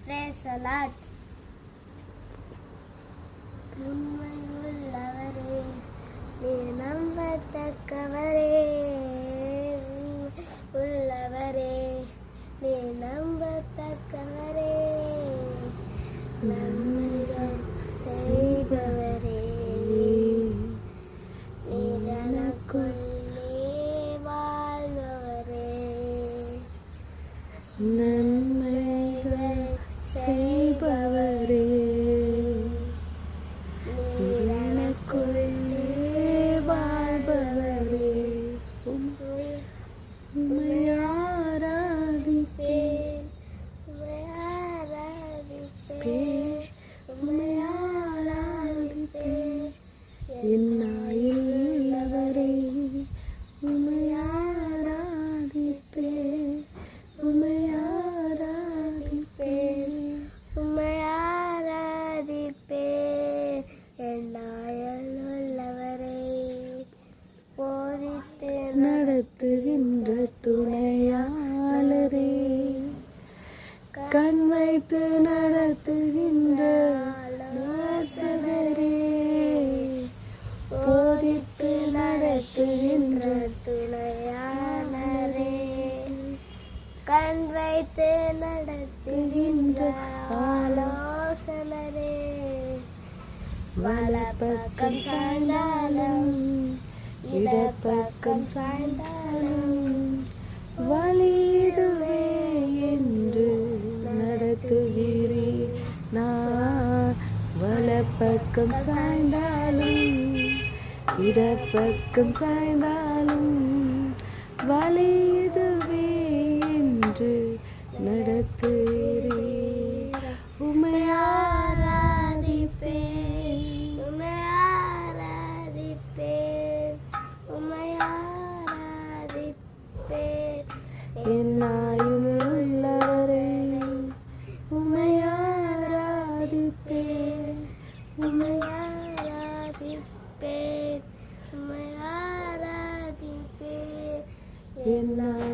Praise the Lord. உண்மை உள்ளவரே, நீ நம்பத்தக்கவரே. உள்ளவரே, நீ நம்பத்தக்கவரே. நன்மைகள் செய்பவரே, நீ எனக்குள்ளே வாழ்பவரே. நன்மைகள் செய்பவரே, எனக்குள்ளே வாழ்பவரே. உம்மை ஆராதிப்பேன், உம்மை ஆராதிப்பேன். என்னாயில் உள்ளவரே, உம்மை ஆராதிப்பேன், உம்மை ஆராதிப்பேன், உம்மை ஆராதிப்பேன். என்னாயில் உள்ளவரை போதித்து நடத்துகின்ற துணையாளரே, கண் வைத்து நடத்துகின்ற ஆலோசகரே, போதித்து நடத்துகின்ற துணையாளரே, கண் வைத்து நடத்துகின்ற ஆலோசனரே. வலப்பக்கம் சாய்ந்தாலும் இடப்பக்கம் சாய்ந்தாலும் வழியிடுவே என்று நடத்துகிறே. நான் வலப்பக்கம் சாய்ந்தாலும் இடப்பக்கம் சாய்ந்தாலும் வழியிடுவே என்று நடத்துகிறே. உம்மை ஆராதிப்பேன், உம்மை ஆராதிப்பேன், உம்மை ஆராதிப்பேன். என்னாயும் உள்ளவரே, உம்மை ஆராதிப்பேன், உம்மை ஆராதிப்பேன், உம்மை ஆராதிப்பேன். என்னாயும்